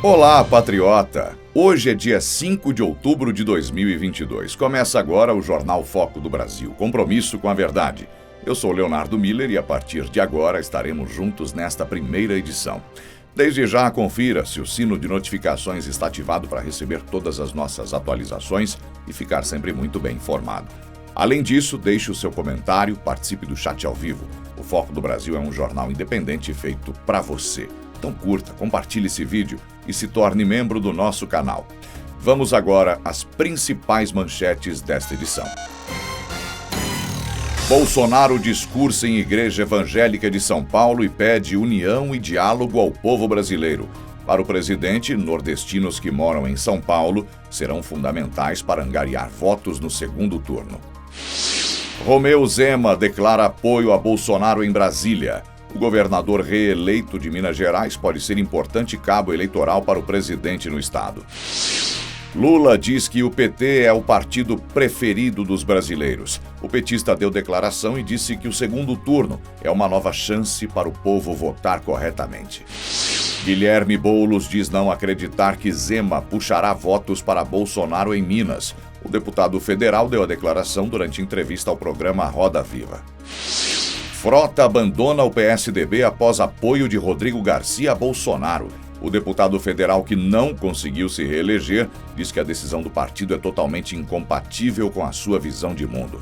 Olá, patriota! Hoje é dia 5 de outubro de 2022. Começa agora o Jornal Foco do Brasil, compromisso com a verdade. Eu sou Leonardo Miller e a partir de agora estaremos juntos nesta primeira edição. Desde já, confira se o sino de notificações está ativado para receber todas as nossas atualizações e ficar sempre muito bem informado. Além disso, deixe o seu comentário, participe do chat ao vivo. O Foco do Brasil é um jornal independente feito para você. Então curta, compartilhe esse vídeo e se torne membro do nosso canal. Vamos agora às principais manchetes desta edição. Bolsonaro discursa em Igreja Evangélica de São Paulo e pede união e diálogo ao povo brasileiro. Para o presidente, nordestinos que moram em São Paulo serão fundamentais para angariar votos no segundo turno. Romeu Zema declara apoio a Bolsonaro em Brasília. O governador reeleito de Minas Gerais pode ser importante cabo eleitoral para o presidente no estado. Lula diz que o PT é o partido preferido dos brasileiros. O petista deu declaração e disse que o segundo turno é uma nova chance para o povo votar corretamente. Guilherme Boulos diz não acreditar que Zema puxará votos para Bolsonaro em Minas. O deputado federal deu a declaração durante entrevista ao programa Roda Viva. Frota abandona o PSDB após apoio de Rodrigo Garcia a Bolsonaro. O deputado federal que não conseguiu se reeleger diz que a decisão do partido é totalmente incompatível com a sua visão de mundo.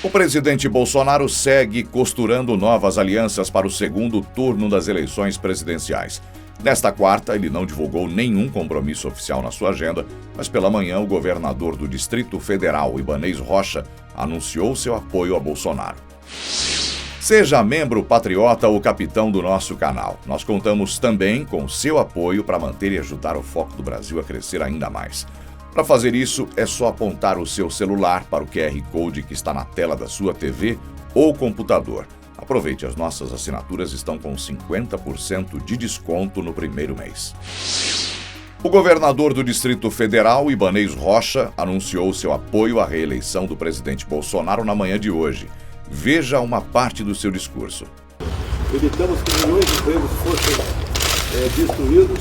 O presidente Bolsonaro segue costurando novas alianças para o segundo turno das eleições presidenciais. Nesta quarta, ele não divulgou nenhum compromisso oficial na sua agenda, mas pela manhã o governador do Distrito Federal, Ibanez Rocha, anunciou seu apoio a Bolsonaro. Seja membro patriota ou capitão do nosso canal. Nós contamos também com seu apoio para manter e ajudar o Foco do Brasil a crescer ainda mais. Para fazer isso, é só apontar o seu celular para o QR Code que está na tela da sua TV ou computador. Aproveite, as nossas assinaturas estão com 50% de desconto no primeiro mês. O governador do Distrito Federal, Ibanez Rocha, anunciou seu apoio à reeleição do presidente Bolsonaro na manhã de hoje. Veja uma parte do seu discurso. Evitamos que milhões de empregos fossem destruídos.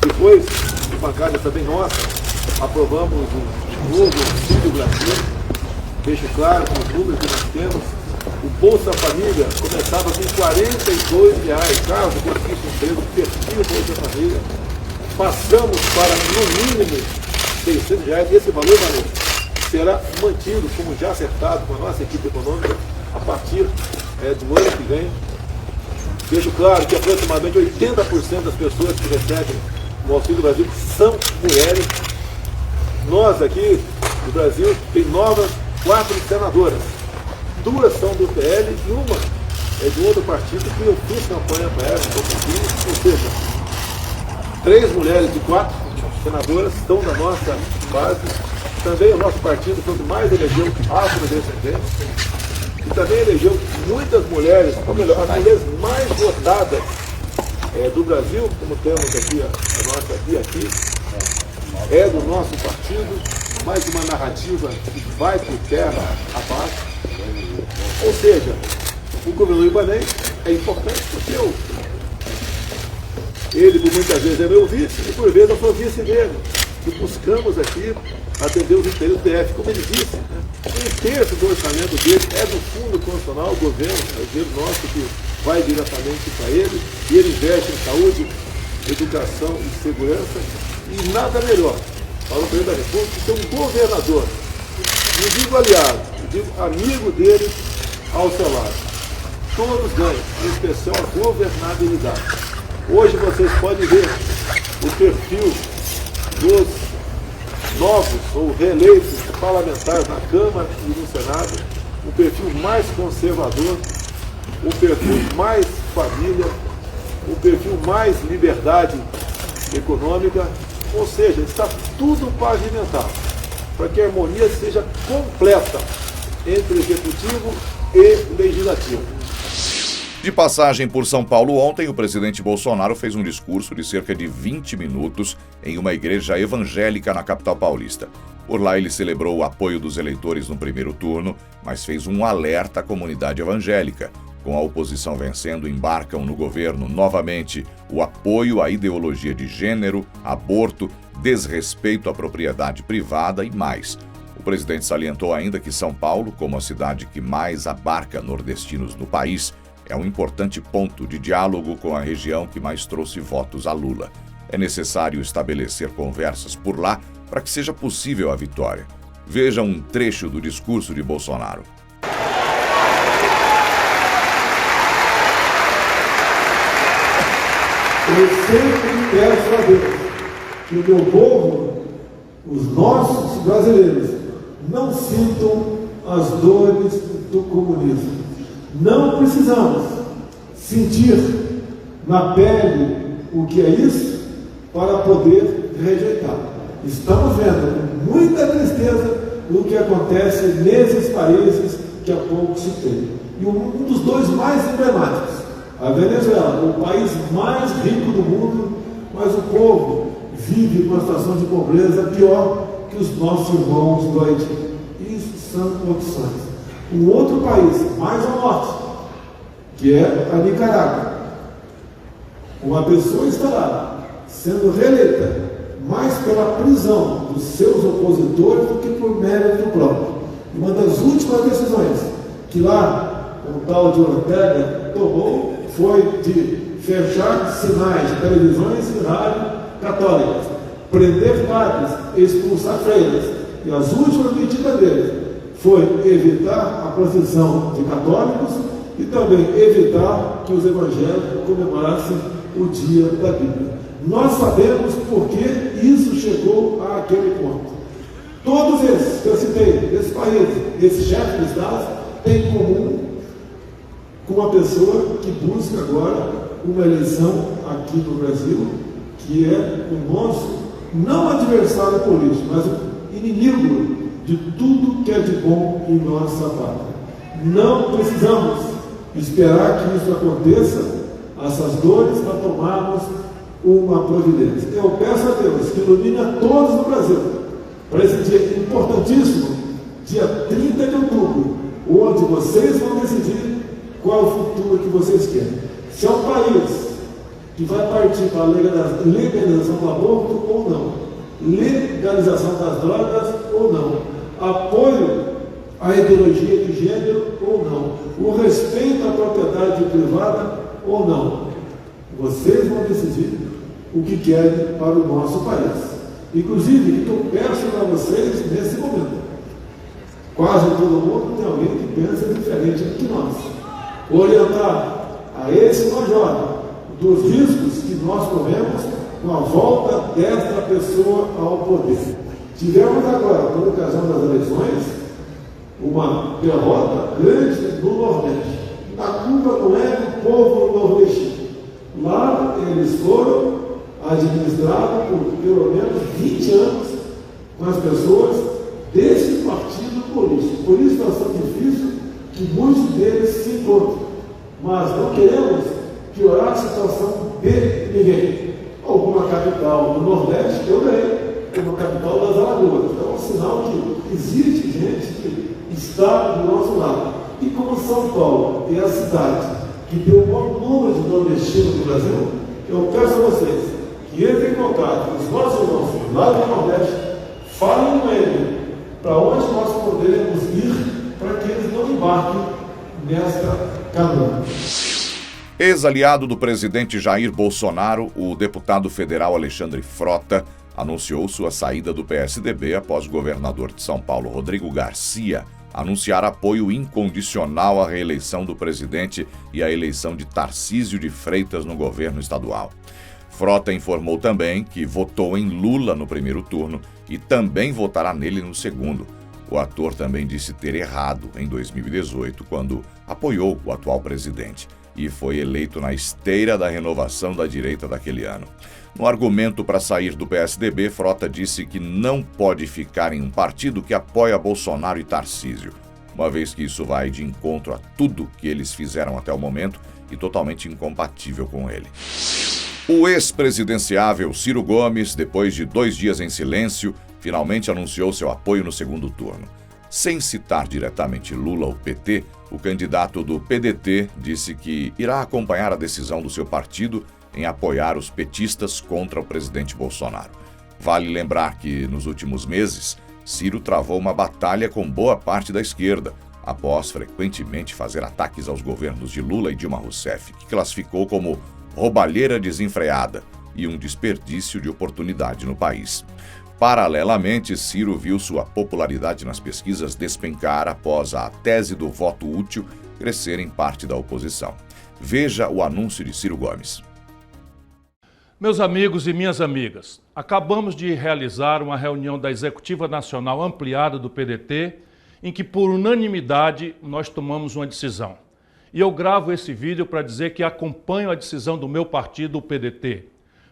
Depois, de bancada também nossa, aprovamos o novo Auxílio Brasil. Deixo claro que os números que nós temos, o Bolsa Família começava com R$42, caso conseguisse um emprego, perfil Bolsa Família. Passamos para, no mínimo, R$600. Esse valor, será mantido, como já acertado com a nossa equipe econômica, a partir do ano que vem. Deixo claro que aproximadamente 80% das pessoas que recebem o Auxílio Brasil são mulheres. Nós aqui no Brasil tem novas 4 senadoras. 2 são do PL e uma é de outro partido que eu fiz campanha para ela, ou seja, 3 mulheres de 4 senadoras estão na nossa base. Também o nosso partido foi o que mais elegeu afrodescendentes e também elegeu muitas mulheres, ou melhor, as mulheres mais votadas do Brasil, como temos aqui a nossa aqui, é do nosso partido, mais uma narrativa que vai por terra abaixo. Ou seja, o governador Ibanez é importante porque ele por muitas vezes é meu vice e por vezes eu sou vice dele. E buscamos aqui atender os interesses do DF. Como ele disse, 1/3 do orçamento dele é do Fundo Constitucional, o governo, é o dinheiro nosso que vai diretamente para ele, e ele investe em saúde, educação e segurança, e nada melhor para o presidente da República ser um governador, não digo aliado, eu digo amigo dele ao seu lado. Todos ganham, em especial a governabilidade. Hoje vocês podem ver o perfil dos novos ou reeleitos parlamentares na Câmara e no Senado, o perfil mais conservador, o perfil mais família, o perfil mais liberdade econômica, ou seja, está tudo pavimentado para que a harmonia seja completa entre executivo e legislativo. De passagem por São Paulo ontem, o presidente Bolsonaro fez um discurso de cerca de 20 minutos em uma igreja evangélica na capital paulista. Por lá ele celebrou o apoio dos eleitores no primeiro turno, mas fez um alerta à comunidade evangélica. com a oposição vencendo, embarcam no governo novamente o apoio à ideologia de gênero, aborto, desrespeito à propriedade privada e mais. O presidente salientou ainda que São Paulo, como a cidade que mais abarca nordestinos no país, é um importante ponto de diálogo com a região que mais trouxe votos a Lula. É necessário estabelecer conversas por lá para que seja possível a vitória. Veja um trecho do discurso de Bolsonaro. Eu sempre peço a Deus que o meu povo, os nossos brasileiros, não sintam as dores do comunismo. Não precisamos sentir na pele o que é isso para poder rejeitar. Estamos vendo com muita tristeza o que acontece nesses países que há pouco citei. E um dos dois mais emblemáticos, a Venezuela, o país mais rico do mundo, mas o povo vive uma situação de pobreza pior que os nossos irmãos do Haiti. Isso são opções. Um outro país, mais ao norte, que é a Nicarágua. Uma pessoa está lá, sendo reeleita, mais pela prisão dos seus opositores do que por mérito próprio. E uma das últimas decisões que lá o tal de Ortega tomou foi de fechar sinais de televisões e rádio católicas, prender padres, expulsar freiras. E as últimas medidas dele foi evitar a procissão de católicos e também evitar que os evangélicos comemorassem o dia da Bíblia. Nós sabemos por que isso chegou àquele ponto. Todos esses que eu citei, esses países, esses chefes de Estado, têm em comum com uma pessoa que busca agora uma eleição aqui no Brasil, que é o nosso, não adversário político, mas o inimigo de tudo que é de bom em nossa pátria. Não precisamos esperar que isso aconteça, essas dores, para tomarmos uma providência. Eu peço a Deus que ilumine a todos no Brasil para esse dia importantíssimo, dia 30 de outubro, onde vocês vão decidir qual é o futuro que vocês querem. Se é um país que vai partir para a legalização do aborto ou não, legalização das drogas ou não, apoio à ideologia de gênero ou não, o respeito à propriedade privada ou não. Vocês vão decidir o que querem para o nosso país. Inclusive, o que eu peço para vocês nesse momento, quase todo mundo tem alguém que pensa diferente que nós, orientar a esse major dos riscos que nós corremos com a volta desta pessoa ao poder. Tivemos agora, por ocasião das eleições, uma derrota grande no Nordeste. A culpa não é do povo nordestino. Lá eles foram administrados por pelo menos 20 anos com as pessoas desse partido político. Por isso está sendo difícil que muitos deles se encontrem. Mas não queremos piorar a situação de ninguém. Alguma capital do Nordeste, eu ganhei, como a capital das Alagoas. Então é um sinal que existe gente que está do nosso lado. E como São Paulo é a cidade que tem o maior número de nordestinos do Brasil, eu peço a vocês que entrem em contato com os nossos irmãos lá do Nordeste, falem com ele para onde nós poderemos ir para que eles não embarquem nesta canoa. Ex-aliado do presidente Jair Bolsonaro, o deputado federal Alexandre Frota anunciou sua saída do PSDB após o governador de São Paulo, Rodrigo Garcia, anunciar apoio incondicional à reeleição do presidente e à eleição de Tarcísio de Freitas no governo estadual. Frota informou também que votou em Lula no primeiro turno e também votará nele no segundo. O ator também disse ter errado em 2018, quando apoiou o atual presidente e foi eleito na esteira da renovação da direita daquele ano. No argumento para sair do PSDB, Frota disse que não pode ficar em um partido que apoia Bolsonaro e Tarcísio, uma vez que isso vai de encontro a tudo que eles fizeram até o momento e totalmente incompatível com ele. O ex-presidenciável Ciro Gomes, depois de 2 dias em silêncio, finalmente anunciou seu apoio no segundo turno. Sem citar diretamente Lula ou PT, O candidato do PDT disse que irá acompanhar a decisão do seu partido em apoiar os petistas contra o presidente Bolsonaro. Vale lembrar que, nos últimos meses, Ciro travou uma batalha com boa parte da esquerda, após frequentemente fazer ataques aos governos de Lula e Dilma Rousseff, que classificou como roubalheira desenfreada e um desperdício de oportunidade no país. Paralelamente, Ciro viu sua popularidade nas pesquisas despencar após a tese do voto útil crescer em parte da oposição. Veja o anúncio de Ciro Gomes. Meus amigos e minhas amigas, acabamos de realizar uma reunião da Executiva Nacional Ampliada do PDT, em que, por unanimidade, nós tomamos uma decisão. E eu gravo esse vídeo para dizer que acompanho a decisão do meu partido, o PDT.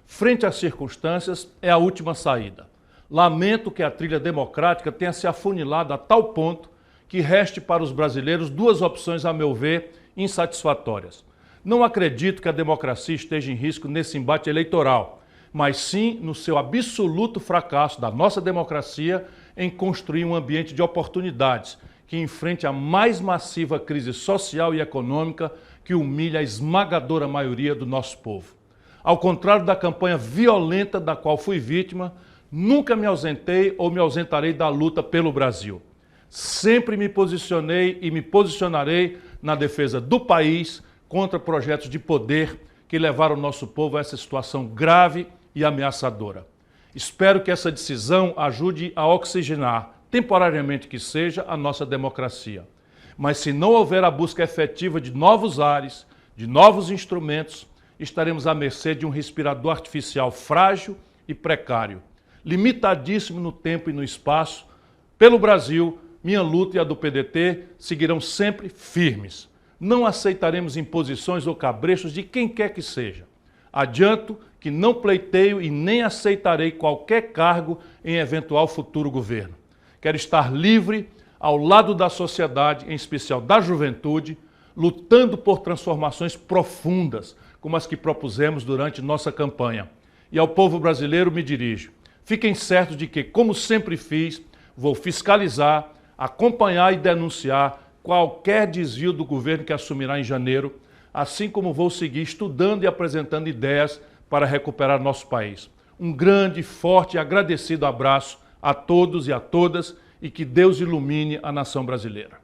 Frente às circunstâncias, é a última saída. Lamento que a trilha democrática tenha se afunilado a tal ponto que reste para os brasileiros duas opções, a meu ver, insatisfatórias. Não acredito que a democracia esteja em risco nesse embate eleitoral, mas sim no seu absoluto fracasso da nossa democracia em construir um ambiente de oportunidades que enfrente a mais massiva crise social e econômica que humilha a esmagadora maioria do nosso povo. Ao contrário da campanha violenta da qual fui vítima, nunca me ausentei ou me ausentarei da luta pelo Brasil. Sempre me posicionei e me posicionarei na defesa do país contra projetos de poder que levaram o nosso povo a essa situação grave e ameaçadora. Espero que essa decisão ajude a oxigenar, temporariamente que seja, a nossa democracia. Mas se não houver a busca efetiva de novos ares, de novos instrumentos, estaremos à mercê de um respirador artificial frágil e precário, limitadíssimo no tempo e no espaço. Pelo Brasil, minha luta e a do PDT seguirão sempre firmes. Não aceitaremos imposições ou cabrechos de quem quer que seja. Adianto que não pleiteio e nem aceitarei qualquer cargo em eventual futuro governo. Quero estar livre, ao lado da sociedade, em especial da juventude, lutando por transformações profundas, como as que propusemos durante nossa campanha. E ao povo brasileiro me dirijo. Fiquem certos de que, como sempre fiz, vou fiscalizar, acompanhar e denunciar qualquer desvio do governo que assumirá em janeiro, assim como vou seguir estudando e apresentando ideias para recuperar nosso país. Um grande, forte e agradecido abraço a todos e a todas e que Deus ilumine a nação brasileira.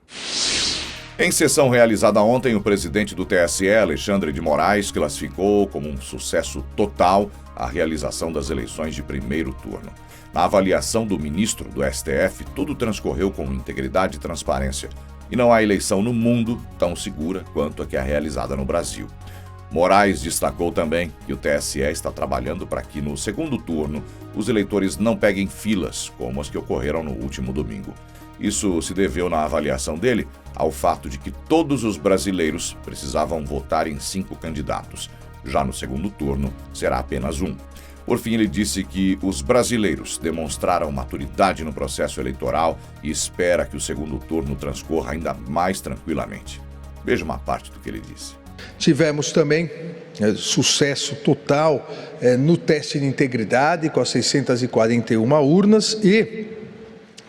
Em sessão realizada ontem, o presidente do TSE, Alexandre de Moraes, classificou como um sucesso total a realização das eleições de primeiro turno. Na avaliação do ministro do STF, tudo transcorreu com integridade e transparência. E não há eleição no mundo tão segura quanto a que é realizada no Brasil. Moraes destacou também que o TSE está trabalhando para que, no segundo turno, os eleitores não peguem filas, como as que ocorreram no último domingo. Isso se deveu, na avaliação dele, ao fato de que todos os brasileiros precisavam votar em 5 candidatos. Já no segundo turno, será apenas um. Por fim, ele disse que os brasileiros demonstraram maturidade no processo eleitoral e espera que o segundo turno transcorra ainda mais tranquilamente. Veja uma parte do que ele disse. Tivemos também sucesso total no teste de integridade com as 641 urnas e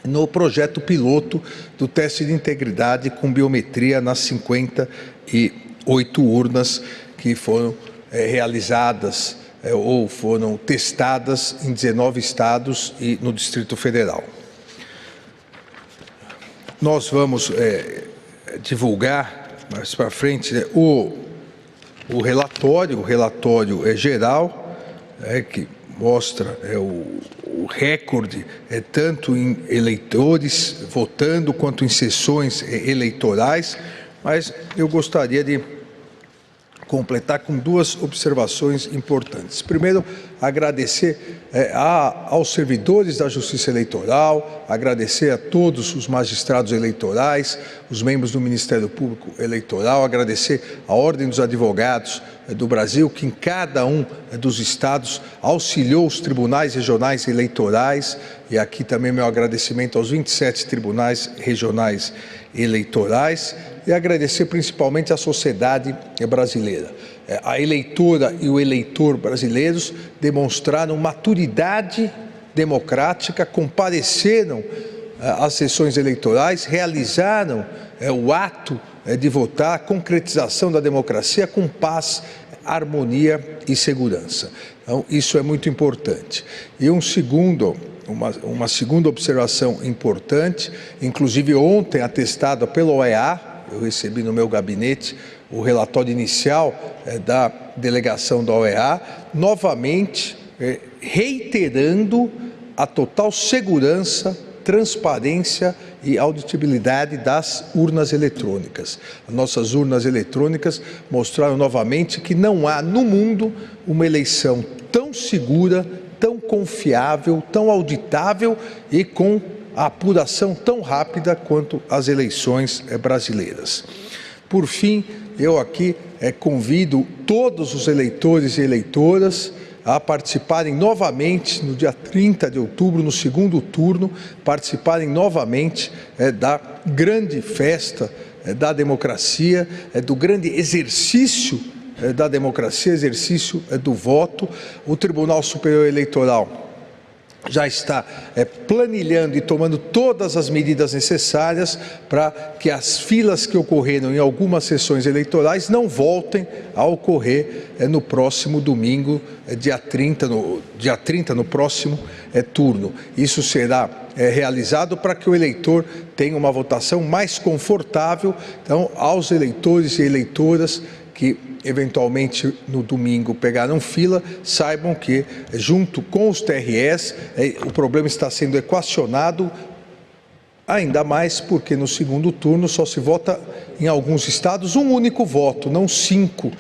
no projeto piloto do teste de integridade com biometria nas 58 urnas que foram realizadas ou foram testadas em 19 estados e no Distrito Federal. Nós vamos divulgar mais para frente o relatório geral, que mostra o recorde, tanto em eleitores votando quanto em sessões eleitorais, mas eu gostaria de completar com 2 observações importantes. Primeiro, agradecer aos servidores da Justiça Eleitoral, agradecer a todos os magistrados eleitorais, os membros do Ministério Público Eleitoral, agradecer à Ordem dos Advogados do Brasil, que em cada um dos estados auxiliou os tribunais regionais eleitorais, e aqui também meu agradecimento aos 27 tribunais regionais eleitorais, e agradecer principalmente à sociedade brasileira. A eleitora e o eleitor brasileiros demonstraram maturidade democrática, compareceram às sessões eleitorais, realizaram o ato de votar, a concretização da democracia com paz, harmonia e segurança. Então, isso é muito importante. E uma segunda observação importante, inclusive ontem atestada pela OEA, eu recebi no meu gabinete o relatório inicial da delegação da OEA, novamente reiterando a total segurança, transparência e auditabilidade das urnas eletrônicas. As nossas urnas eletrônicas mostraram novamente que não há no mundo uma eleição tão segura, tão confiável, tão auditável e com a apuração tão rápida quanto as eleições brasileiras. Por fim, eu aqui convido todos os eleitores e eleitoras a participarem novamente no dia 30 de outubro, no segundo turno, participarem novamente da grande festa da democracia, do grande exercício da democracia, exercício do voto. O Tribunal Superior Eleitoral já está planilhando e tomando todas as medidas necessárias para que as filas que ocorreram em algumas sessões eleitorais não voltem a ocorrer no próximo domingo, dia 30, no próximo turno. Isso será realizado para que o eleitor tenha uma votação mais confortável. Então, aos eleitores e eleitoras que eventualmente no domingo pegaram fila, saibam que junto com os TREs o problema está sendo equacionado, ainda mais porque no segundo turno só se vota em alguns estados um único voto, não 5,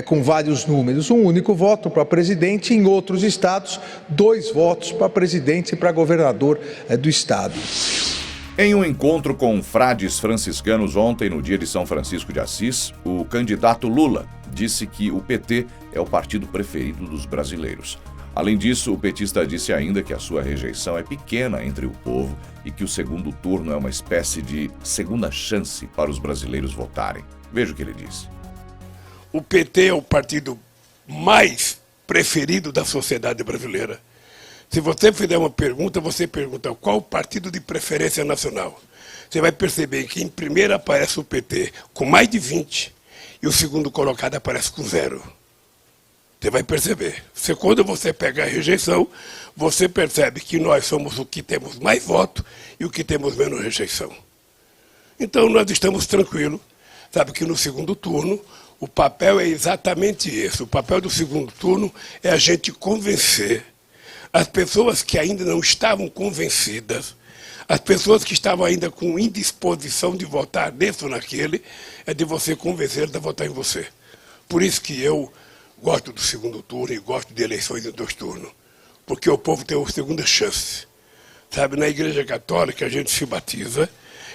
com vários números, um único voto para presidente, em outros estados 2 votos para presidente e para governador do estado. Em um encontro com frades franciscanos ontem, no dia de São Francisco de Assis, o candidato Lula disse que o PT é o partido preferido dos brasileiros. Além disso, o petista disse ainda que a sua rejeição é pequena entre o povo e que o segundo turno é uma espécie de segunda chance para os brasileiros votarem. Veja o que ele disse. O PT é o partido mais preferido da sociedade brasileira. Se você fizer uma pergunta, você pergunta qual o partido de preferência nacional. Você vai perceber que em primeiro aparece o PT com mais de 20 e o segundo colocado aparece com 0. Você vai perceber. Quando você pega a rejeição, você percebe que nós somos o que temos mais voto e o que temos menos rejeição. Então nós estamos tranquilos. Sabe que no segundo turno o papel é exatamente esse. O papel do segundo turno é a gente convencer as pessoas que ainda não estavam convencidas, as pessoas que estavam ainda com indisposição de votar nesse ou naquele, é de você convencer a votar em você. Por isso que eu gosto do segundo turno e gosto de eleições em 2 turnos, porque o povo tem uma segunda chance. Sabe, na Igreja Católica a gente se batiza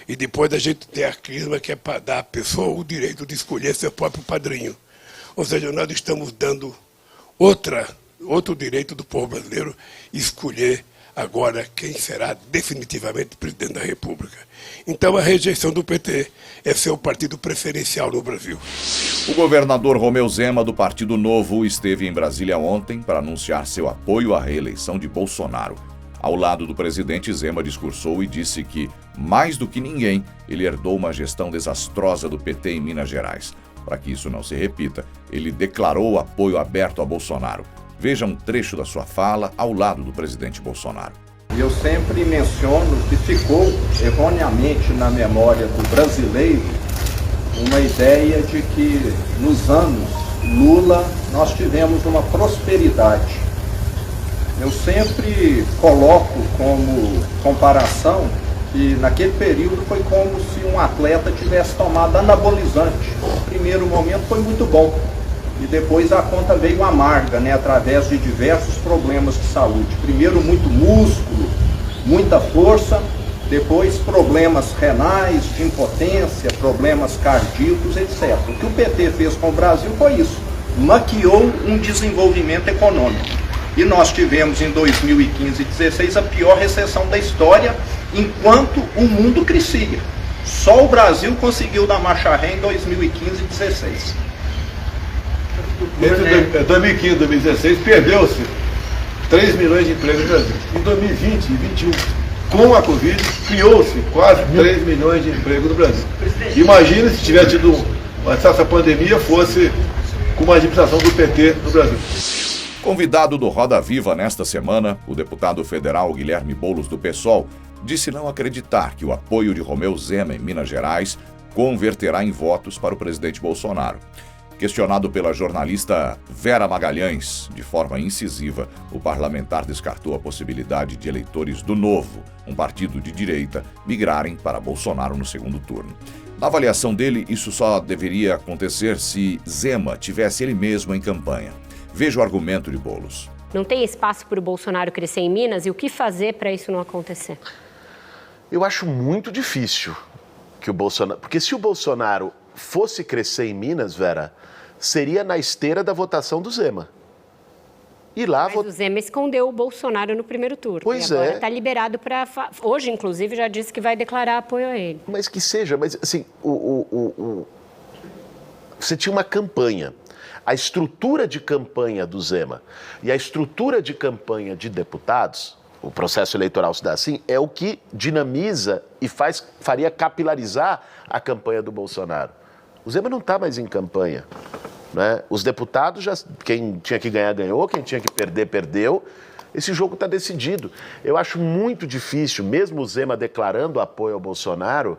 e depois a gente tem a crisma que é para dar à pessoa o direito de escolher seu próprio padrinho. Ou seja, nós estamos dando outro direito do povo brasileiro escolher agora quem será definitivamente presidente da República. Então a rejeição do PT é ser o partido preferencial no Brasil. O governador Romeu Zema, do Partido Novo, esteve em Brasília ontem para anunciar seu apoio à reeleição de Bolsonaro. Ao lado do presidente, Zema discursou e disse que, mais do que ninguém, ele herdou uma gestão desastrosa do PT em Minas Gerais. Para que isso não se repita, ele declarou apoio aberto a Bolsonaro. Veja um trecho da sua fala ao lado do presidente Bolsonaro. Eu sempre menciono que ficou erroneamente na memória do brasileiro uma ideia de que nos anos Lula nós tivemos uma prosperidade. Eu sempre coloco como comparação que naquele período foi como se um atleta tivesse tomado anabolizante. No primeiro momento foi muito bom. E depois a conta veio amarga, através de diversos problemas de saúde. Primeiro muito músculo, muita força, depois problemas renais, de impotência, problemas cardíacos, etc. O que o PT fez com o Brasil foi isso, maquiou um desenvolvimento econômico. E nós tivemos em 2015 e 2016 a pior recessão da história, enquanto o mundo crescia. Só o Brasil conseguiu dar marcha ré em 2015 e 2016. Entre 2015 e 2016 perdeu-se 3 milhões de empregos no Brasil. Em 2020 e 2021 com a Covid, criou-se quase 3 milhões de empregos no Brasil. Imagine se tivesse tido essa pandemia fosse com uma administração do PT no Brasil. Convidado do Roda Viva nesta semana, o deputado federal Guilherme Boulos do PSOL disse não acreditar que o apoio de Romeu Zema em Minas Gerais converterá em votos para o presidente Bolsonaro. Questionado pela jornalista Vera Magalhães, de forma incisiva, o parlamentar descartou a possibilidade de eleitores do Novo, um partido de direita, migrarem para Bolsonaro no segundo turno. Na avaliação dele, isso só deveria acontecer se Zema tivesse ele mesmo em campanha. Veja o argumento de Boulos. Não tem espaço para o Bolsonaro crescer em Minas e o que fazer para isso não acontecer? Eu acho muito difícil que o Bolsonaro... Porque se o Bolsonaro fosse crescer em Minas, Vera, seria na esteira da votação do Zema. E lá Mas o Zema escondeu o Bolsonaro no primeiro turno. Pois e agora é. está liberado para... Hoje, inclusive, já disse que vai declarar apoio a ele. Mas que seja, mas assim, você tinha uma campanha. A estrutura de campanha do Zema e a estrutura de campanha de deputados, o processo eleitoral se dá assim, é o que dinamiza e faria capilarizar a campanha do Bolsonaro. O Zema não está mais em campanha, né? Os deputados, quem tinha que ganhar, ganhou, quem tinha que perder, perdeu. Esse jogo está decidido. Eu acho muito difícil, mesmo o Zema declarando apoio ao Bolsonaro,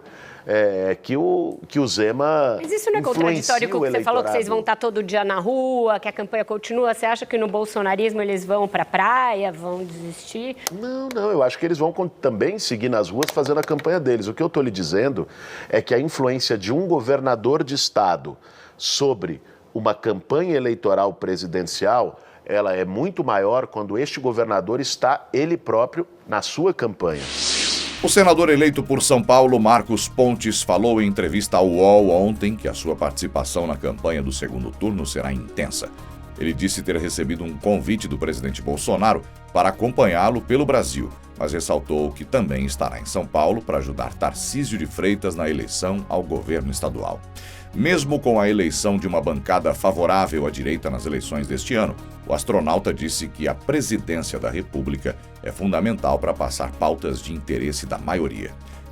que o Zema. Mas isso não é contraditório com o que você falou, que vocês vão estar todo dia na rua, que a campanha continua? Você acha que no bolsonarismo eles vão para a praia, vão desistir? Não, eu acho que eles vão também seguir nas ruas fazendo a campanha deles. O que eu estou lhe dizendo é que a influência de um governador de estado sobre uma campanha eleitoral presidencial, ela é muito maior quando este governador está ele próprio na sua campanha. O senador eleito por São Paulo, Marcos Pontes, falou em entrevista ao UOL ontem que a sua participação na campanha do segundo turno será intensa. Ele disse ter recebido um convite do presidente Bolsonaro para acompanhá-lo pelo Brasil, mas ressaltou que também estará em São Paulo para ajudar Tarcísio de Freitas na eleição ao governo estadual. Mesmo com a eleição de uma bancada favorável à direita nas eleições deste ano, o astronauta disse que a presidência da República é fundamental para passar pautas de interesse da maioria.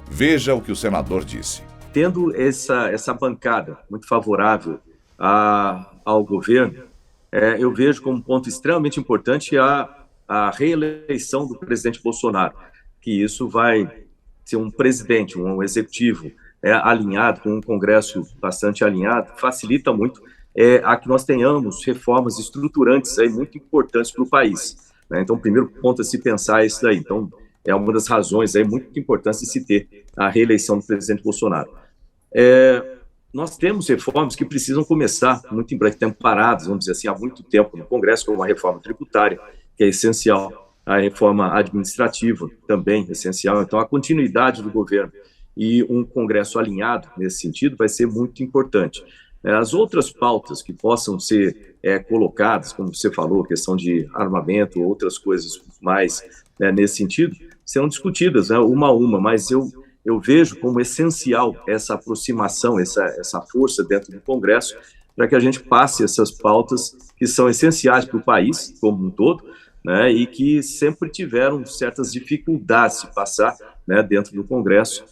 Veja o que o senador disse. Tendo essa bancada muito favorável ao governo, eu vejo como um ponto extremamente importante a reeleição do presidente Bolsonaro, que isso vai ser um presidente, um executivo alinhado, com um Congresso bastante alinhado, facilita muito a que nós tenhamos reformas estruturantes muito importantes para o país, né? Então, o primeiro ponto a se pensar é isso daí. Então, é uma das razões muito importantes de se ter a reeleição do presidente Bolsonaro. Nós temos reformas que precisam começar muito em breve, tempo paradas, vamos dizer assim, há muito tempo no Congresso, como a reforma tributária, que é essencial, a reforma administrativa também essencial. Então, a continuidade do governo e um Congresso alinhado nesse sentido vai ser muito importante. As outras pautas que possam ser colocadas, como você falou, questão de armamento, outras coisas mais nesse sentido, serão discutidas uma a uma, mas eu vejo como essencial essa aproximação, essa força dentro do Congresso, para que a gente passe essas pautas que são essenciais para o país como um todo, né, e que sempre tiveram certas dificuldades de passar dentro do Congresso,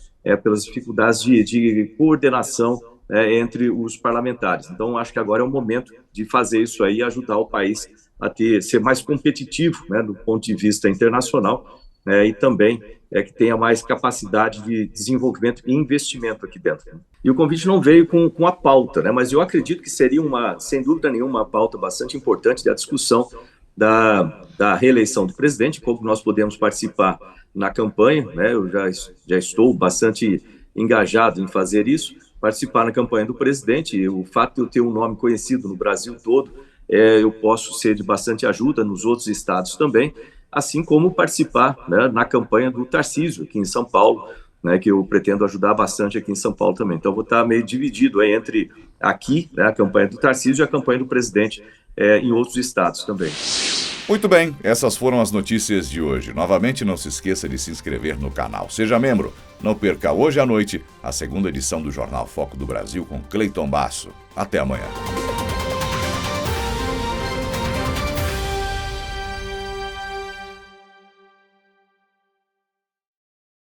pelas dificuldades de coordenação entre os parlamentares. Então, acho que agora é o momento de fazer isso aí e ajudar o país a ser mais competitivo, do ponto de vista internacional, e também que tenha mais capacidade de desenvolvimento e investimento aqui dentro. E o convite não veio com a pauta, mas eu acredito que seria sem dúvida nenhuma, uma pauta bastante importante da discussão da reeleição do presidente, como nós podemos participar na campanha, eu já estou bastante engajado em fazer isso, participar na campanha do presidente. E o fato de eu ter um nome conhecido no Brasil todo, eu posso ser de bastante ajuda nos outros estados também, assim como participar na campanha do Tarcísio aqui em São Paulo, que eu pretendo ajudar bastante aqui em São Paulo também. Então, vou estar meio dividido entre aqui, a campanha do Tarcísio e a campanha do presidente em outros estados também. Muito bem, essas foram as notícias de hoje. Novamente, não se esqueça de se inscrever no canal. Seja membro. Não perca hoje à noite a segunda edição do Jornal Foco do Brasil com Cleiton Basso. Até amanhã.